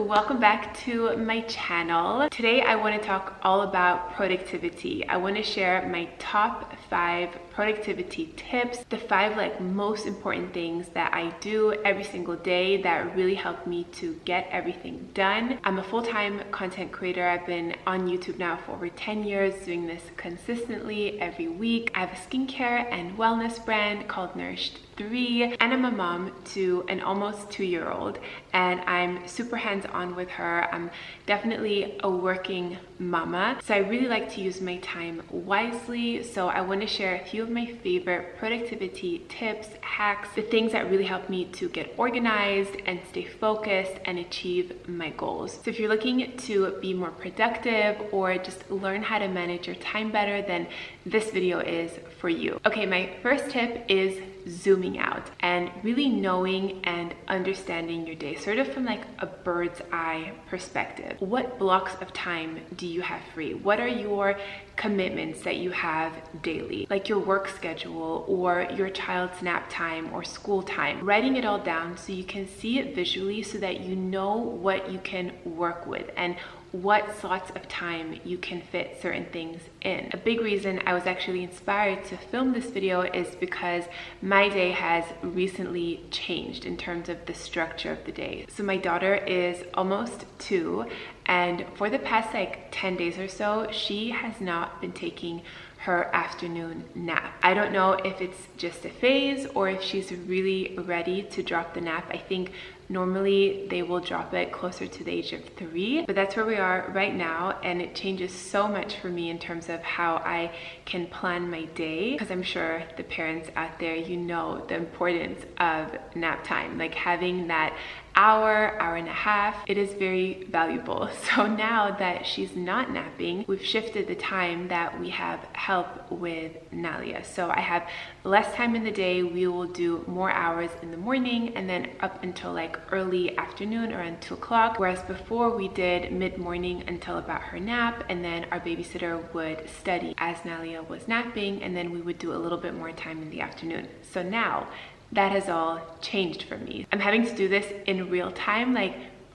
Welcome back to my channel. Today I want to talk all about productivity. I want to share my top 5 productivity tips, the 5 most important things that I do every single day that really help me to get everything done. I'm a full-time content creator. I've been on YouTube now for over 10 years, doing this consistently every week. I have a skincare and wellness brand called Nourished 3, and I'm a mom to an almost 2-year-old, and I'm super hands-on with her. I'm definitely a working mama, so I really like to use my time wisely. So I want to share a few of my favorite productivity tips, hacks, the things that really help me to get organized and stay focused and achieve my goals. So if you're looking to be more productive or just learn how to manage your time better, then this video is for you. Okay, my first tip is zooming out and really knowing and understanding your day, sort of from a bird's eye perspective. What blocks of time do you have free? What are your commitments that you have daily, like your work schedule or your child's nap time or school time? Writing it all down so you can see it visually so that you know what you can work with and what slots of time you can fit certain things in. A big reason I was actually inspired to film this video is because my day has recently changed in terms of the structure of the day. So my daughter is almost 2, and for the past 10 days or so, she has not been taking her afternoon nap. I don't know if it's just a phase or if she's really ready to drop the nap. I think normally they will drop it closer to the age of 3, but that's where we are right now, and it changes so much for me in terms of how I can plan my day, because I'm sure the parents out there, you know the importance of nap time, having that hour and a half. It is very valuable. So now that she's not napping, we've shifted the time that we have help with Nalia. So I have less time in the day. We will do more hours in the morning and then up until early afternoon, around 2 o'clock. Whereas before we did mid-morning until about her nap, and then our babysitter would study as Nalia was napping, and then we would do a little bit more time in the afternoon. So now that has all changed for me. I'm having to do this in real time,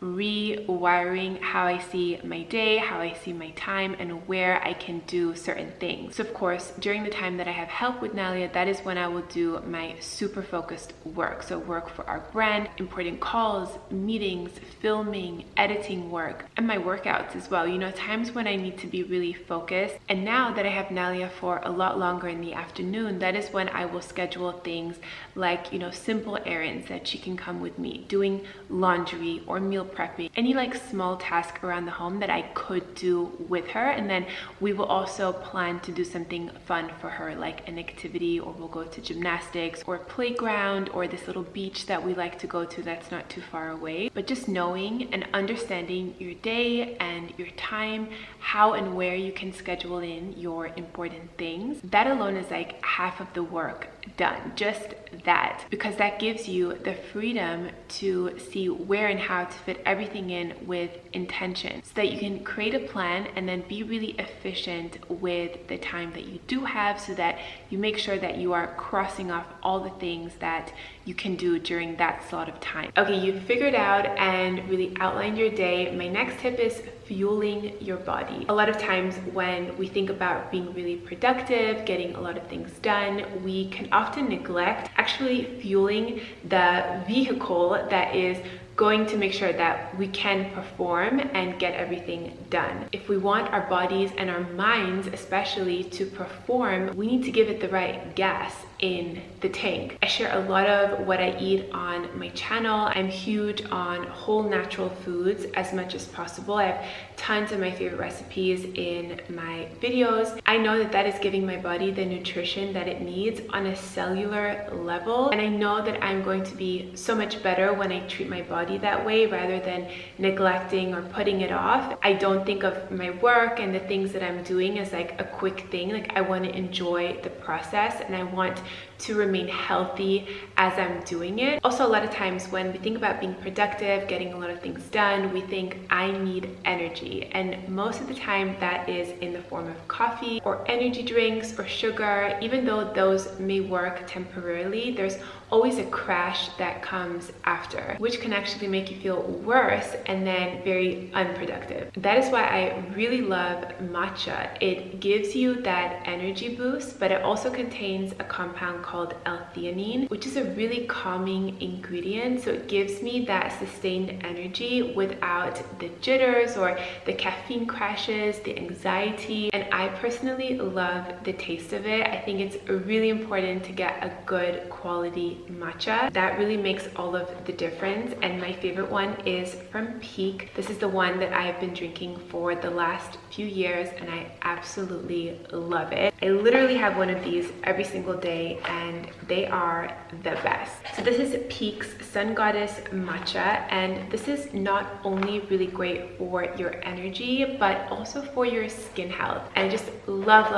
rewiring how I see my day, how I see my time, and where I can do certain things. So of course, during the time that I have help with Nalia, that is when I will do my super focused work. So work for our brand, important calls, meetings, filming, editing work, and my workouts as well. Times when I need to be really focused. And now that I have Nalia for a lot longer in the afternoon, that is when I will schedule things simple errands that she can come with me, doing laundry or meal prepping, any small task around the home that I could do with her. And then we will also plan to do something fun for her, like an activity, or we'll go to gymnastics or playground or this little beach that we like to go to that's not too far away. But just knowing and understanding your day and your time, how and where you can schedule in your important things, that alone is half of the work done. Just that, because that gives you the freedom to see where and how to fit everything in with intention, so that you can create a plan and then be really efficient with the time that you do have, so that you make sure that you are crossing off all the things that you can do during that slot of time. Okay, you've figured out and really outlined your day. My next tip is fueling your body. A lot of times when we think about being really productive, getting a lot of things done, we can often neglect actually fueling the vehicle that is going to make sure that we can perform and get everything done. If we want our bodies and our minds especially to perform, we need to give it the right gas in the tank. I share a lot of what I eat on my channel. I'm huge on whole natural foods as much as possible. I have tons of my favorite recipes in my videos. I know that that is giving my body the nutrition that it needs on a cellular level, and I know that I'm going to be so much better when I treat my body that way rather than neglecting or putting it off. I don't think of my work and the things that I'm doing as like a quick thing. Like, I want to enjoy the process and I want to remain healthy as I'm doing it. Also, a lot of times when we think about being productive, getting a lot of things done, we think I need energy. And most of the time that is in the form of coffee or energy drinks or sugar. Even though those may work temporarily, there's always a crash that comes after, which can actually make you feel worse and then very unproductive. That is why I really love matcha. It gives you that energy boost, but it also contains a compound called L-theanine, which is a really calming ingredient. So it gives me that sustained energy without the jitters or the caffeine crashes, the anxiety. And I personally love the taste of it. I think it's really important to get a good quality matcha. That really makes all of the difference. And my favorite one is from Pique. This is the one that I have been drinking for the last few years and I absolutely love it. I literally have one of these every single day and they are the best. So this is Pique's Sun Goddess matcha, and this is not only really great for your energy but also for your skin health. And I just love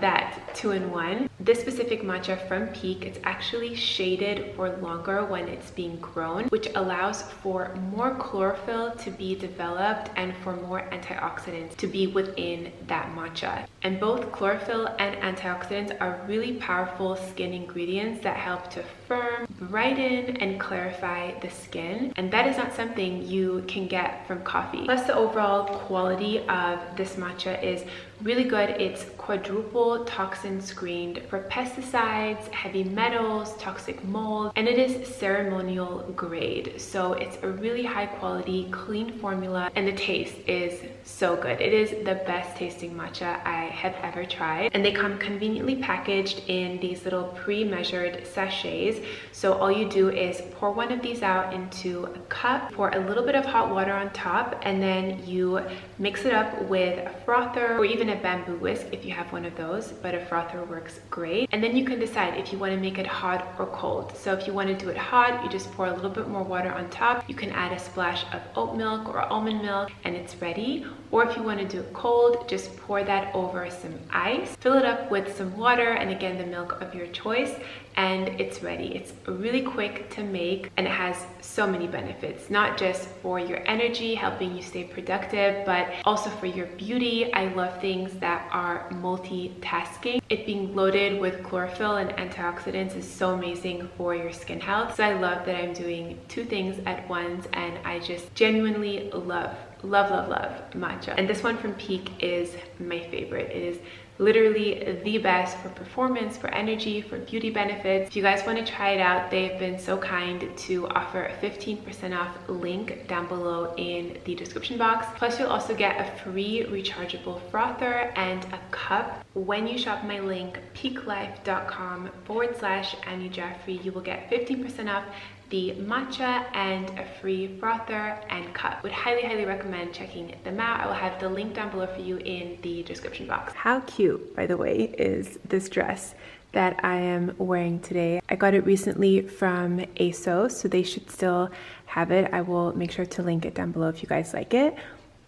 that 2-in-1. This specific matcha from Pique, it's actually shaded for longer when it's being grown, which allows for more chlorophyll to be developed and for more antioxidants to be within that matcha. And both chlorophyll and antioxidants are really powerful skin ingredients that help to firm, brighten, and clarify the skin. And that is not something you can get from coffee. Plus, the overall quality of this matcha is really good. It's quadruple toxin screened for pesticides, heavy metals, toxic mold, and it is ceremonial grade. So it's a really high quality, clean formula, and the taste is so good. It is the best tasting matcha I have ever tried. And they come conveniently packaged in these little pre-measured sachets. So all you do is pour one of these out into a cup, pour a little bit of hot water on top, and then you mix it up with a frother or even a bamboo whisk if you have one of those, but a frother works great. And then you can decide if you want to make it hot or cold. So if you want to do it hot, you just pour a little bit more water on top. You can add a splash of oat milk or almond milk and it's ready. Or if you want to do it cold, just pour that over some ice, fill it up with some water and again the milk of your choice, and it's ready. It's really quick to make and it has so many benefits, not just for your energy, helping you stay productive, but also for your beauty. I love things that are multitasking. It being loaded with chlorophyll and antioxidants is so amazing for your skin health. So I love that I'm doing two things at once and I just genuinely love matcha. And this one from Pique is my favorite. It is literally the best for performance, for energy, for beauty benefits. If you guys want to try it out, they've been so kind to offer a 15% off link down below in the description box. Plus you'll also get a free rechargeable frother and a cup. When you shop my link piquelife.com/AnnieJaffrey, you will get 15% off the matcha and a free frother and cup. Would highly recommend checking them out. I will have the link down below for you in the description box. How cute, by the way, is this dress that I am wearing today? I got it recently from ASOS, so they should still have it. I will make sure to link it down below if you guys like it,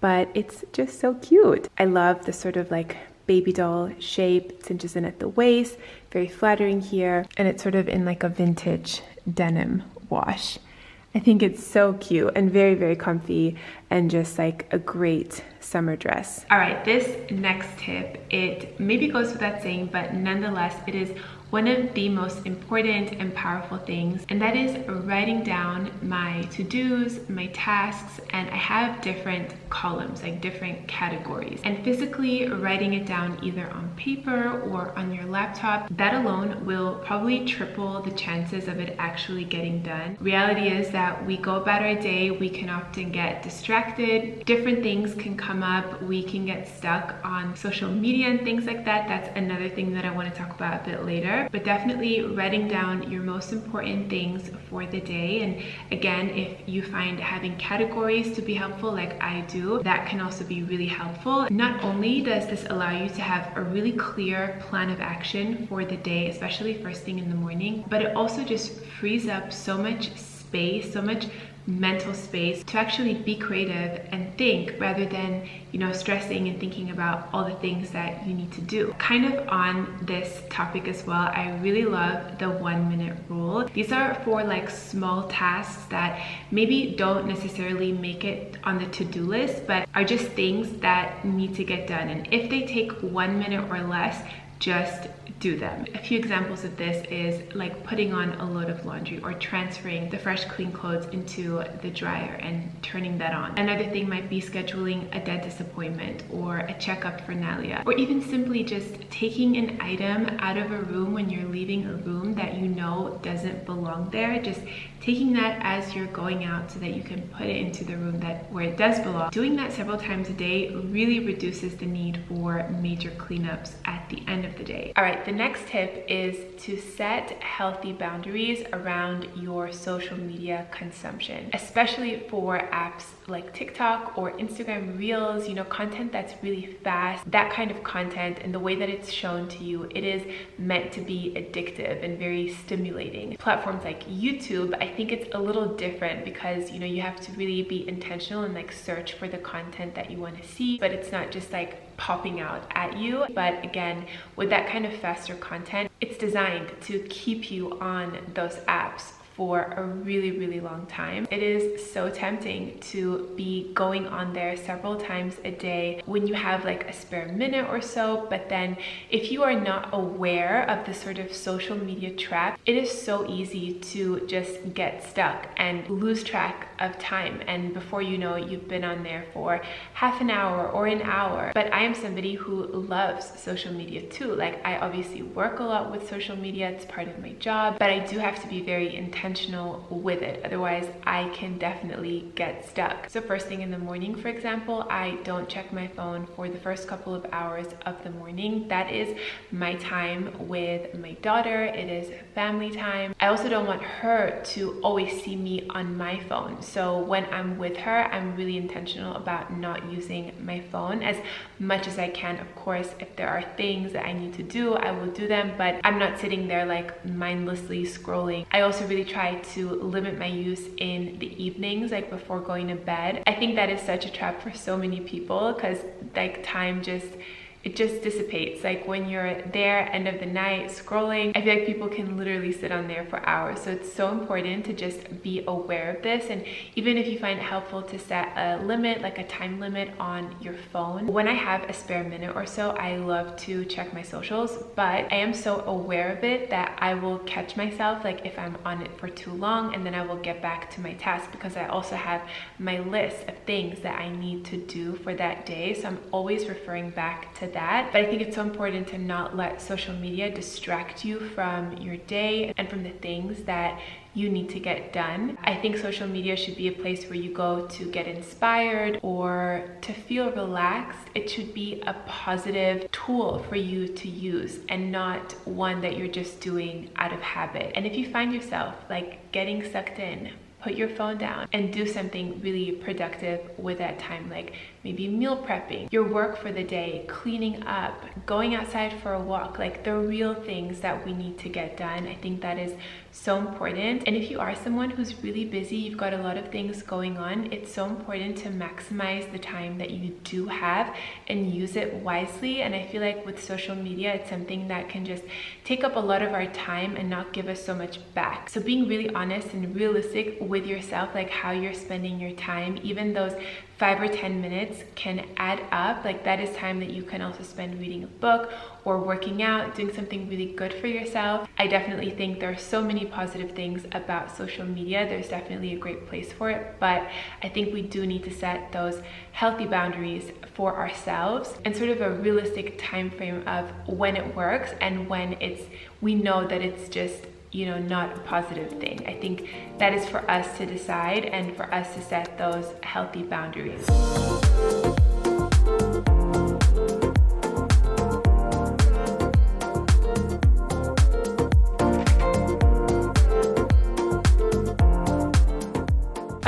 but it's just so cute. I love the sort of like baby doll shape. It cinches in at the waist, very flattering here, and it's sort of in like a vintage denim wash. I think it's so cute and very comfy and just like a great summer dress. All right, this next tip, it maybe goes without saying, but nonetheless, it is one of the most important and powerful things, and that is writing down my to-dos, my tasks, and I have different columns, like different categories. And physically writing it down either on paper or on your laptop, that alone will probably triple the chances of it actually getting done. Reality is that we go about our day, we can often get distracted, different things can come up, we can get stuck on social media and things like that. That's another thing that I want to talk about a bit later. But definitely writing down your most important things for the day. And again, if you find having categories to be helpful like I do, that can also be really helpful. Not only does this allow you to have a really clear plan of action for the day, especially first thing in the morning, but it also just frees up so much space, so much mental space to actually be creative and think rather than, stressing and thinking about all the things that you need to do. Kind of on this topic as well, I really love the 1 minute rule. These are for like small tasks that maybe don't necessarily make it on the to-do list, but are just things that need to get done. And if they take 1 minute or less, just do them. A few examples of this is like putting on a load of laundry or transferring the fresh clean clothes into the dryer and turning that on. Another thing might be scheduling a dentist appointment or a checkup for Nalia, or even simply just taking an item out of a room when you're leaving a room that you know doesn't belong there. Just taking that as you're going out so that you can put it into the room where it does belong. Doing that several times a day really reduces the need for major cleanups at the end of the day. All right, the next tip is to set healthy boundaries around your social media consumption, especially for apps like TikTok or Instagram Reels, content that's really fast. That kind of content and the way that it's shown to you, it is meant to be addictive and very stimulating. Platforms like YouTube, I think it's a little different because, you have to really be intentional and like search for the content that you want to see, but it's not just like popping out at you. But again, with that kind of faster content, it's designed to keep you on those apps for a really, really long time. It is so tempting to be going on there several times a day when you have like a spare minute or so, but then if you are not aware of the sort of social media trap, it is so easy to just get stuck and lose track of time, and before you know it, you've been on there for half an hour or an hour. But I am somebody who loves social media too. Like, I obviously work a lot with social media, it's part of my job, but I do have to be very intentional with it, otherwise I can definitely get stuck. So first thing in the morning, for example, I don't check my phone for the first couple of hours of the morning. That is my time with my daughter. It is family time. I also don't want her to always see me on my phone. So when I'm with her, I'm really intentional about not using my phone as much as I can. Of course, if there are things that I need to do, I will do them, but I'm not sitting there like mindlessly scrolling. I also really try to limit my use in the evenings, like before going to bed. I think that is such a trap for so many people because like time just dissipates. Like when you're there end of the night scrolling, I feel like people can literally sit on there for hours. So it's so important to just be aware of this. And even if you find it helpful to set a limit, like a time limit on your phone, when I have a spare minute or so, I love to check my socials, but I am so aware of it that I will catch myself like if I'm on it for too long, and then I will get back to my task because I also have my list of things that I need to do for that day. So I'm always referring back to that. But I think it's so important to not let social media distract you from your day and from the things that you need to get done. I think social media should be a place where you go to get inspired or to feel relaxed. It should be a positive tool for you to use and not one that you're just doing out of habit. And if you find yourself like getting sucked in, put your phone down and do something really productive with that time, like maybe meal prepping, your work for the day, cleaning up, going outside for a walk, like the real things that we need to get done. I think that is so important. And if you are someone who's really busy, you've got a lot of things going on, it's so important to maximize the time that you do have and use it wisely. And I feel like with social media, it's something that can just take up a lot of our time and not give us so much back. So being really honest and realistic with yourself, like how you're spending your time, even those 5 or 10 minutes can add up. Like that is time that you can also spend reading a book or working out, doing something really good for yourself. I definitely think there are so many positive things about social media. There's definitely a great place for it, but I think we do need to set those healthy boundaries for ourselves and sort of a realistic time frame of when it works and when we know that it's just not a positive thing. I think that is for us to decide and for us to set those healthy boundaries.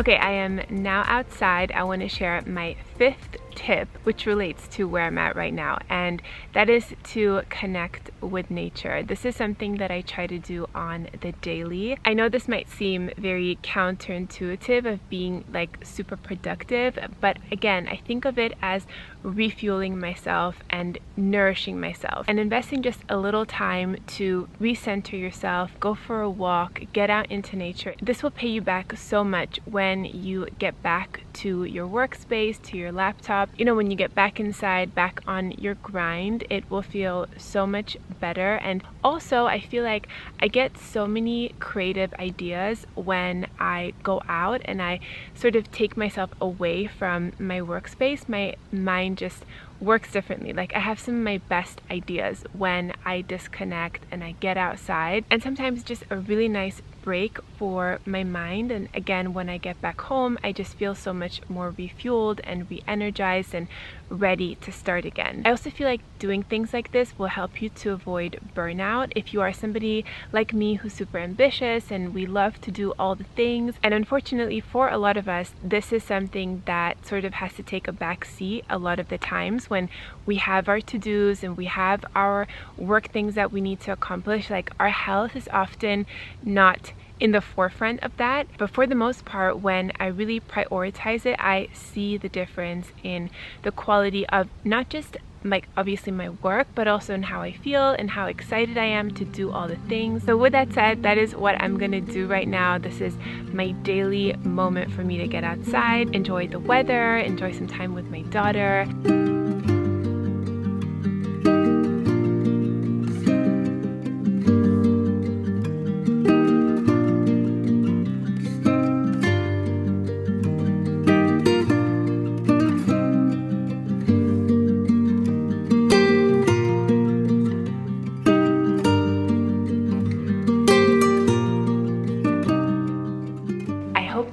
Okay, I am now outside. I want to share my 5th tip, which relates to where I'm at right now, and that is to connect with nature. This is something that I try to do on the daily. I know this might seem very counterintuitive of being like super productive, but again, I think of it as refueling myself and nourishing myself and investing just a little time to recenter yourself, go for a walk, get out into nature. This will pay you back so much when you get back to your workspace, to your laptop. You know, when you get back inside, back on your grind, it will feel so much better. And also, I feel like I get so many creative ideas when I go out and I sort of take myself away from my workspace. My mind just works differently. Like, I have some of my best ideas when I disconnect and I get outside, and sometimes just a really nice break for my mind. And again, when I get back home, I just feel so much more refueled and re-energized and ready to start again. I also feel like doing things like this will help you to avoid burnout. If you are somebody like me who's super ambitious and we love to do all the things, and unfortunately for a lot of us, this is something that sort of has to take a back seat a lot of the times when we have our to-dos and we have our work things that we need to accomplish. Like, our health is often not in the forefront of that, but for the most part, when I really prioritize it, I see the difference in the quality of not just like obviously my work, but also in how I feel and how excited I am to do all the things. So with that said, that is what I'm gonna do right now. This is my daily moment for me to get outside, enjoy the weather, enjoy some time with my daughter.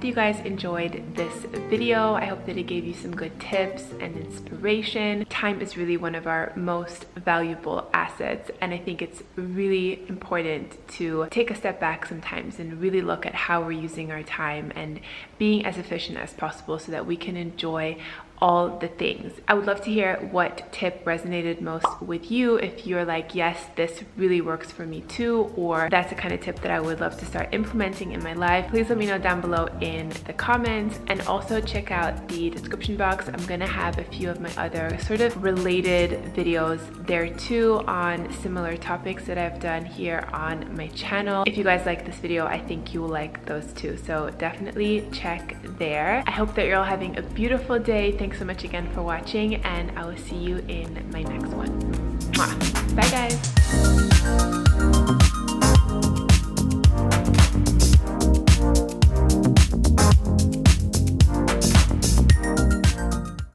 You guys enjoyed this video. I hope that it gave you some good tips and inspiration. Time is really one of our most valuable assets, and I think it's really important to take a step back sometimes and really look at how we're using our time and being as efficient as possible so that we can enjoy all the things. I would love to hear what tip resonated most with you. If you're like, yes, this really works for me too, or that's the kind of tip that I would love to start implementing in my life, please let me know down below in the comments. And also check out the description box. I'm gonna have a few of my other sort of related videos there too on similar topics that I've done here on my channel. If you guys like this video, I think you will like those too. So definitely check there. I hope that you're all having a beautiful day. Thanks so much again for watching, and I will see you in my next one. Mwah. Bye guys.